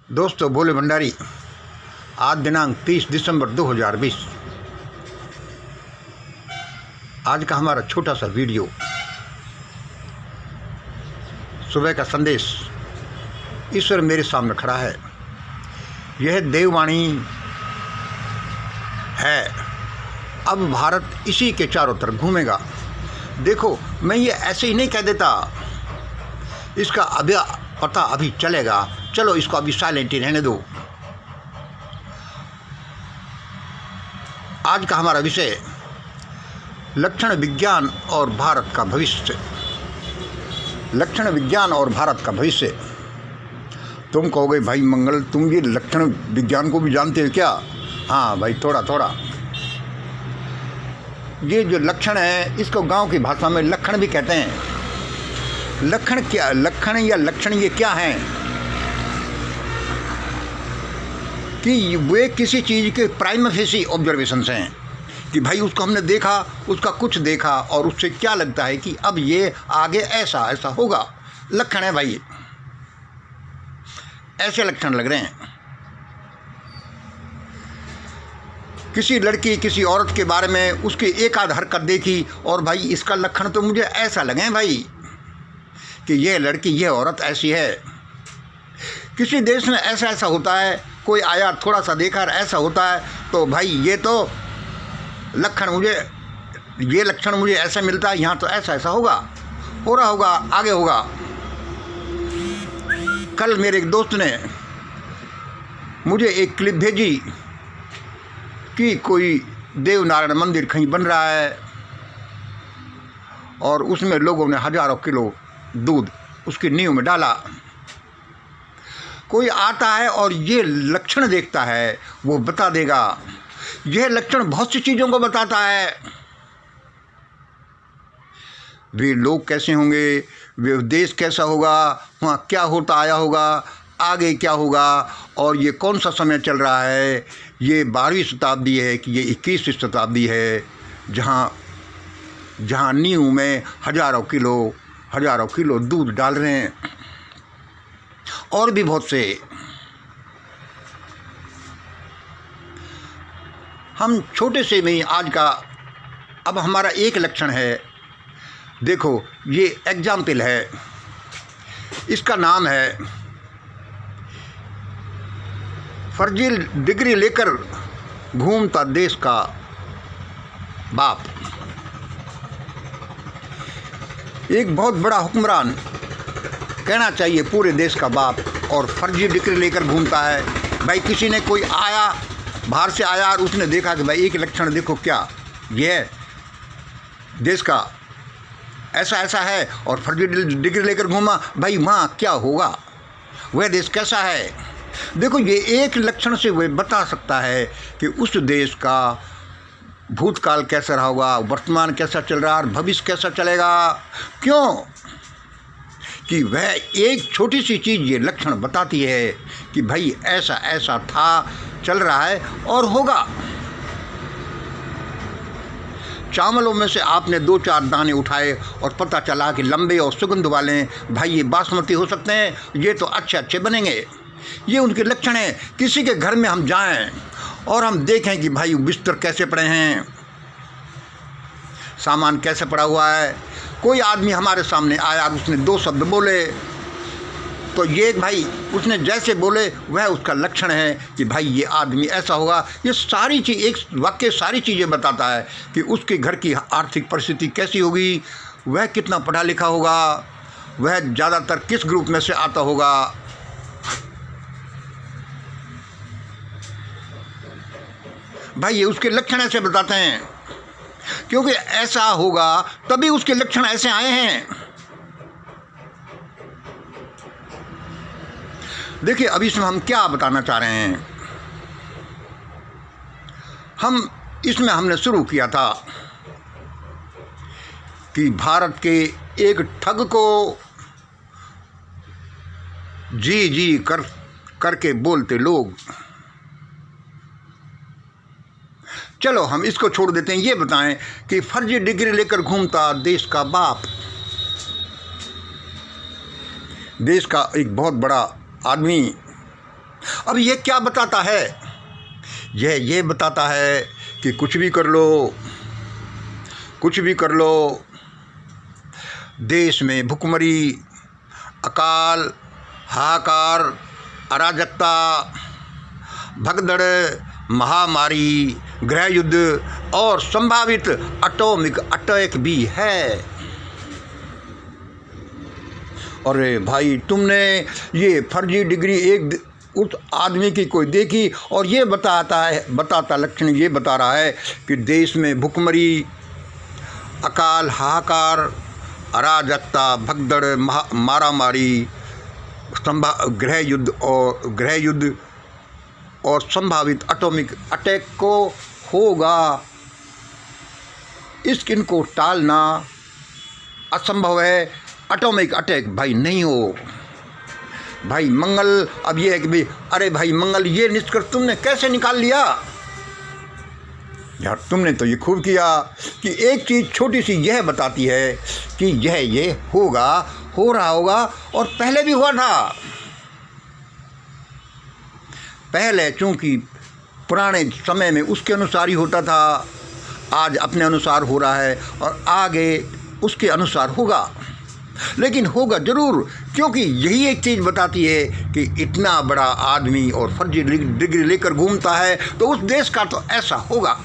दोस्तों, भोले भंडारी। आज दिनांक 30 दिसंबर 2020। आज का हमारा छोटा सा वीडियो, सुबह का संदेश। ईश्वर मेरे सामने खड़ा है। यह देववाणी है। अब भारत इसी के चारों तरफ घूमेगा। देखो, मैं ये ऐसे ही नहीं कह देता, इसका अभी पता अभी चलेगा। चलो, इसको अभी साइलेंट ही रहने दो। आज का हमारा विषय लक्षण विज्ञान और भारत का भविष्य। लक्षण विज्ञान और भारत का भविष्य। तुम कहोगे, भाई मंगल, तुम ये लक्षण विज्ञान को भी जानते हो क्या? हाँ भाई, थोड़ा थोड़ा। ये जो लक्षण है, इसको गांव की भाषा में लक्षण भी कहते हैं। लक्षण क्या, लक्षण या लक्षण ये क्या हैं? कि वे किसी चीज़ के प्राइमा फेसी ऑब्जर्वेशंस हैं कि भाई उसको हमने देखा, उसका कुछ देखा और उससे क्या लगता है कि अब ये आगे ऐसा ऐसा होगा। लक्षण है भाई, ऐसे लक्षण लग रहे हैं। किसी लड़की, किसी औरत के बारे में उसकी एक आध हरकत देखी और भाई इसका लक्षण तो मुझे ऐसा लगे भाई कि ये लड़की, ये औरत ऐसी है। किसी देश में ऐसा ऐसा होता है, कोई आया थोड़ा सा देखा ऐसा होता है, तो भाई ये तो लक्षण मुझे, ये लक्षण मुझे ऐसा मिलता है, यहाँ तो ऐसा ऐसा होगा, हो रहा होगा, आगे होगा। कल मेरे एक दोस्त ने मुझे एक क्लिप भेजी कि कोई देवनारायण मंदिर कहीं बन रहा है और उसमें लोगों ने हजारों किलो दूध उसकी नींव में डाला। कोई आता है और ये लक्षण देखता है, वो बता देगा। यह लक्षण बहुत सी चीज़ों को बताता है। वे लोग कैसे होंगे, वे देश कैसा होगा, वहाँ क्या होता आया होगा, आगे क्या होगा, और ये कौन सा समय चल रहा है। ये 12वीं शताब्दी है कि ये 21वीं शताब्दी है, जहाँ नींव में हजारों किलो दूध डाल रहे हैं। और भी बहुत से। हम छोटे से में आज का, अब हमारा एक लक्षण है। देखो, ये एग्जाम्पल है, इसका नाम है फर्जी डिग्री लेकर घूमता देश का बाप। एक बहुत बड़ा हुक्मरान, कहना चाहिए पूरे देश का बाप, और फर्जी डिग्री लेकर घूमता है। भाई किसी ने, कोई आया, बाहर से आया और उसने देखा कि भाई एक लक्षण देखो, क्या ये देश का ऐसा ऐसा है, और फर्जी डिग्री लेकर घूमा। भाई वहाँ क्या होगा, वह देश कैसा है। देखो, ये एक लक्षण से वह बता सकता है कि उस देश का भूतकाल कैसा रहा होगा, वर्तमान कैसा चल रहा है और भविष्य कैसा चलेगा। क्यों? कि वह एक छोटी सी चीज़ ये लक्षण बताती है कि भाई ऐसा ऐसा था, चल रहा है और होगा। चावलों में से आपने 2-4 दाने उठाए और पता चला कि लंबे और सुगंध वाले हैं, भाई ये बासमती हो सकते हैं, ये तो अच्छे अच्छे बनेंगे। ये उनके लक्षण हैं। किसी के घर में हम जाएं और हम देखें कि भाई बिस्तर कैसे पड़े हैं, सामान कैसे पड़ा हुआ है। कोई आदमी हमारे सामने आया, उसने 2 शब्द बोले, तो ये भाई उसने जैसे बोले वह उसका लक्षण है कि भाई ये आदमी ऐसा होगा। ये सारी चीज़, एक वाक्य सारी चीज़ें बताता है कि उसके घर की आर्थिक परिस्थिति कैसी होगी, वह कितना पढ़ा लिखा होगा, वह ज़्यादातर किस ग्रुप में से आता होगा। भाई ये उसके लक्षण ऐसे बताते हैं, क्योंकि ऐसा होगा तभी उसके लक्षण ऐसे आए हैं। देखिए, अभी इसमें हम क्या बताना चाह रहे हैं। इसमें हमने शुरू किया था कि भारत के एक ठग को जी जी करके बोलते लोग। चलो हम इसको छोड़ देते हैं। ये बताएं कि फर्जी डिग्री लेकर घूमता देश का बाप। देश का एक बहुत बड़ा आदमी अब ये क्या बताता है? ये बताता है कि कुछ भी कर लो, कुछ भी कर लो, देश में भुखमरी, अकाल, हाहाकार, अराजकता, भगदड़, महामारी, गृह युद्ध और संभावित एटॉमिक अटैक भी है। अरे भाई, तुमने ये फर्जी डिग्री एक उस आदमी की कोई देखी और ये बताता लक्षण ये बता रहा है कि देश में भुखमरी, अकाल, हाहाकार, अराजकता, भगदड़, मारामारी, गृह युद्ध और संभावित एटॉमिक अटैक को होगा। इनको टालना असंभव है। एटॉमिक अटैक भाई नहीं हो। भाई मंगल, अब ये है कि भाई, अरे भाई मंगल, ये निष्कर्ष तुमने कैसे निकाल लिया यार? तुमने तो ये खूब किया कि एक चीज़ छोटी सी यह बताती है कि ये होगा, हो रहा होगा और पहले भी हुआ था। पहले चूंकि पुराने समय में उसके अनुसार ही होता था, आज अपने अनुसार हो रहा है और आगे उसके अनुसार होगा। लेकिन होगा ज़रूर, क्योंकि यही एक चीज़ बताती है कि इतना बड़ा आदमी और फर्जी डिग्री लेकर घूमता है तो उस देश का तो ऐसा होगा।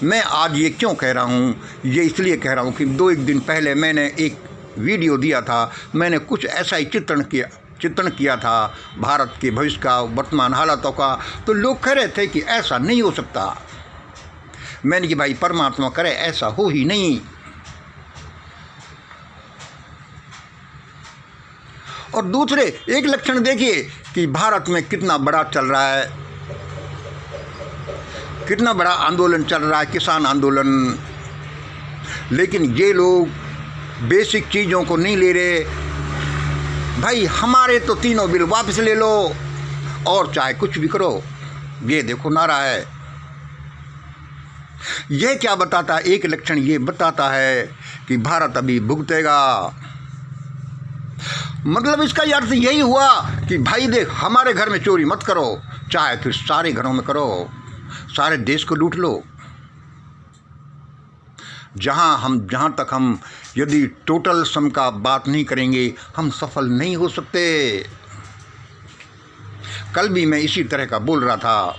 मैं आज ये क्यों कह रहा हूँ? ये इसलिए कह रहा हूँ कि 2-1 दिन पहले मैंने एक वीडियो दिया था। मैंने कुछ ऐसा ही चित्रण किया था भारत के भविष्य का, वर्तमान हालातों का। तो लोग कह रहे थे कि ऐसा नहीं हो सकता। मैंने कि भाई परमात्मा करे ऐसा हो ही नहीं। और दूसरे एक लक्षण देखिए कि भारत में कितना बड़ा चल रहा है, कितना बड़ा आंदोलन चल रहा है, किसान आंदोलन। लेकिन ये लोग बेसिक चीज़ों को नहीं ले रहे। भाई हमारे तो 3 बिल वापस ले लो और चाहे कुछ भी करो। ये देखो नारा है। यह क्या बताता है? एक लक्षण ये बताता है कि भारत अभी भुगतेगा। मतलब इसका अर्थ यही हुआ कि भाई देख, हमारे घर में चोरी मत करो, चाहे फिर सारे घरों में करो, सारे देश को लूट लो। जहाँ तक हम यदि टोटल सम का बात नहीं करेंगे, हम सफल नहीं हो सकते। कल भी मैं इसी तरह का बोल रहा था।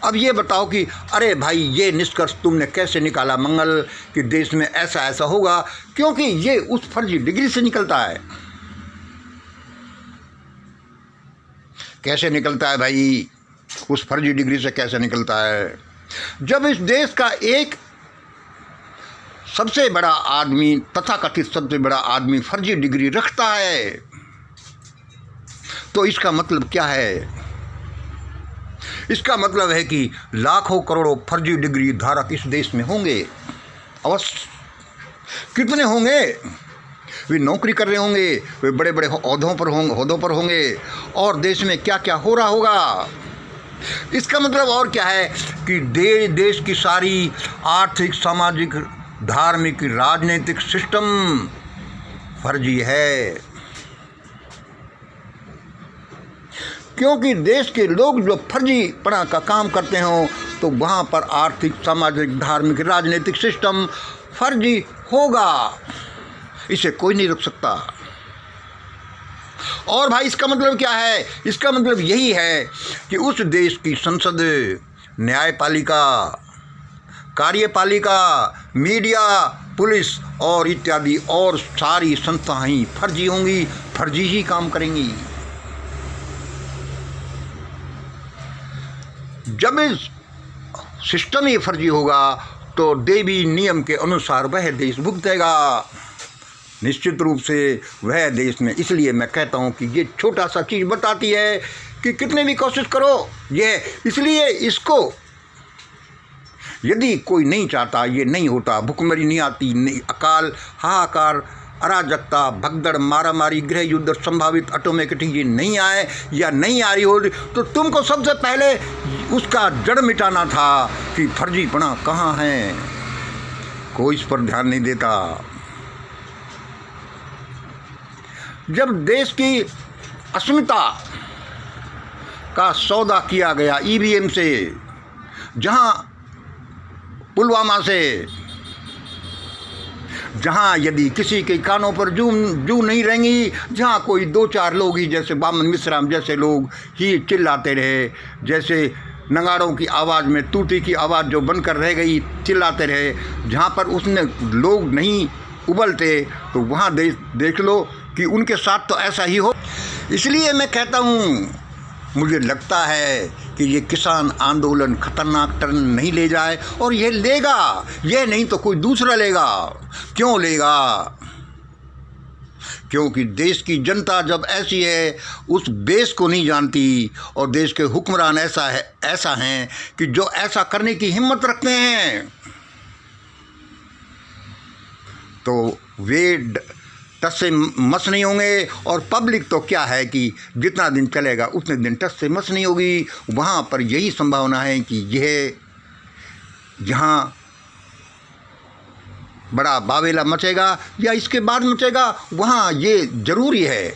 अब ये बताओ कि अरे भाई, ये निष्कर्ष तुमने कैसे निकाला मंगल कि देश में ऐसा होगा? क्योंकि ये उस फर्जी डिग्री से निकलता है। कैसे निकलता है भाई? उस फर्जी डिग्री से कैसे निकलता है? जब इस देश का एक सबसे बड़ा आदमी, तथाकथित सबसे बड़ा आदमी फर्जी डिग्री रखता है, तो इसका मतलब क्या है? इसका मतलब है कि लाखों करोड़ों फर्जी डिग्री धारक इस देश में होंगे। अवश्य। कितने होंगे? वे नौकरी कर रहे होंगे, वे बड़े बड़े ओहदों पर होंगे और देश में क्या क्या हो रहा होगा। इसका मतलब और क्या है कि देश की सारी आर्थिक, सामाजिक, धार्मिक, राजनीतिक सिस्टम फर्जी है। क्योंकि देश के लोग जो फर्जीपना का काम करते हो तो वहाँ पर आर्थिक, सामाजिक, धार्मिक, राजनीतिक सिस्टम फर्जी होगा। इसे कोई नहीं रोक सकता। और भाई इसका मतलब क्या है? इसका मतलब यही है कि उस देश की संसद, न्यायपालिका, कार्यपालिका, मीडिया, पुलिस और इत्यादि और सारी संस्थाएं ही फर्जी होंगी, फर्जी ही काम करेंगी। जब इस सिस्टम ही फर्जी होगा तो देवी नियम के अनुसार वह देश भुगतेगा, निश्चित रूप से वह देश में। इसलिए मैं कहता हूँ कि ये छोटा सा चीज़ बताती है कि कितने भी कोशिश करो ये, इसलिए इसको यदि कोई नहीं चाहता ये नहीं होता। भुखमरी नहीं आती, नहीं, अकाल, हाहाकार, अराजकता, भगदड़, मारामारी, गृह युद्ध, संभावित एटॉमिक ये नहीं आए या नहीं आ रही हो तो तुमको सबसे पहले उसका जड़ मिटाना था कि फर्जीपना कहाँ है। कोई इस पर ध्यान नहीं देता। जब देश की अस्मिता का सौदा किया गया ईवीएम से, जहां पुलवामा से, जहां यदि किसी के कानों पर जू नहीं रहेंगी, जहां कोई 2-4 लोग ही जैसे बामन मिश्राम जैसे लोग ही चिल्लाते रहे, जैसे नगाड़ों की आवाज़ में टूटी की आवाज़ जो बनकर रह गई चिल्लाते रहे, जहां पर उसने लोग नहीं उबलते, तो वहां देख लो कि उनके साथ तो ऐसा ही हो। इसलिए मैं कहता हूँ, मुझे लगता है कि ये किसान आंदोलन खतरनाक टर्न नहीं ले जाए, और ये लेगा, ये नहीं तो कोई दूसरा लेगा। क्यों लेगा? क्योंकि देश की जनता जब ऐसी है, उस बेस को नहीं जानती, और देश के हुक्मरान ऐसा हैं कि जो ऐसा करने की हिम्मत रखते हैं, तो वे टस से मस नहीं होंगे। और पब्लिक तो क्या है कि जितना दिन चलेगा उतने दिन टस से मस नहीं होगी। वहाँ पर यही संभावना है कि यह जहाँ बड़ा बावेला मचेगा या इसके बाद मचेगा, वहाँ ये ज़रूरी है।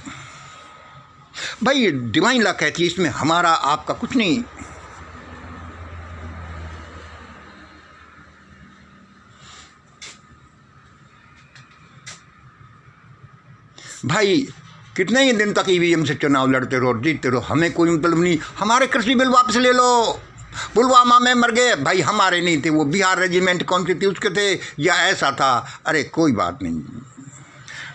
भाई डिवाइन लॉ कहती है, इसमें हमारा आपका कुछ नहीं। भाई कितने ही दिन तक ईवीएम से चुनाव लड़ते रहो, जीतते रहो, हमें कोई मतलब नहीं। हमारे कृषि बिल वापस ले लो। पुलवामा में मर गए भाई, हमारे नहीं थे, वो बिहार रेजिमेंट कौन सी थी उसके थे, या ऐसा था। अरे कोई बात नहीं,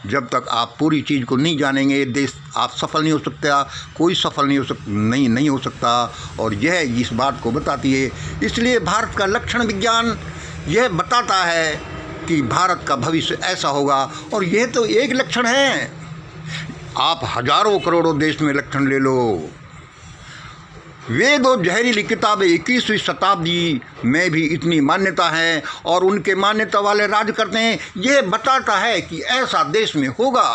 जब तक आप पूरी चीज़ को नहीं जानेंगे, देश आप सफल नहीं हो सकता, कोई सफल नहीं हो सकता। और यह इस बात को बताती है। इसलिए भारत का लक्षण विज्ञान यह बताता है कि भारत का भविष्य ऐसा होगा। और यह तो एक लक्षण है, आप हजारों करोड़ों देश में लक्षण ले लो। वेद और जहरीली किताबें 21वीं शताब्दी में भी इतनी मान्यता है, और उनके मान्यता वाले राज करते हैं। यह बताता है कि ऐसा देश में होगा।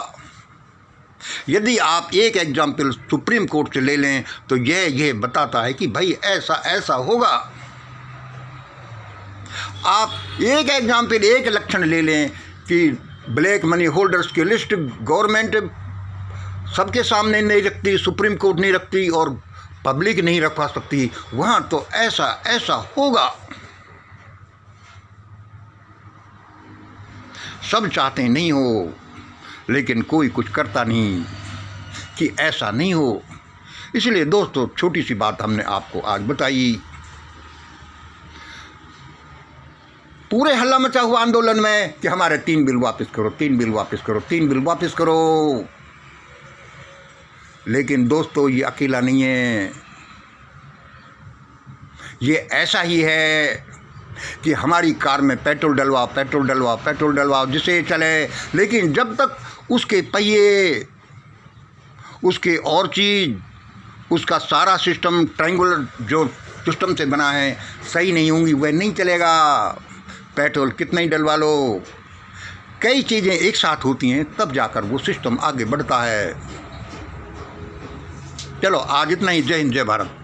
यदि आप एक एग्जाम्पल सुप्रीम कोर्ट से ले लें, तो यह बताता है कि भाई ऐसा होगा। आप एक एग्जाम्पल, एक लक्षण ले लें कि ब्लैक मनी होल्डर्स की लिस्ट गवर्नमेंट सबके सामने नहीं रखती, सुप्रीम कोर्ट नहीं रखती, और पब्लिक नहीं रखवा सकती, वहाँ तो ऐसा होगा। सब चाहते नहीं हो, लेकिन कोई कुछ करता नहीं कि ऐसा नहीं हो। इसलिए दोस्तों, छोटी सी बात हमने आपको आज बताई। पूरे हल्ला मचा हुआ आंदोलन में कि हमारे 3 बिल वापस करो, 3 बिल वापस करो, 3 बिल वापस करो। लेकिन दोस्तों, ये अकेला नहीं है। ये ऐसा ही है कि हमारी कार में पेट्रोल डलवाओ जिसे चले, लेकिन जब तक उसके पहिए, उसके और चीज़, उसका सारा सिस्टम ट्रायंगुलर जो सिस्टम से बना है सही नहीं होंगी, वह नहीं चलेगा। पेट्रोल कितना ही डलवा लो, कई चीज़ें एक साथ होती हैं, तब जाकर वो सिस्टम आगे बढ़ता है। चलो आज इतना ही। जय हिंद, जय भारत।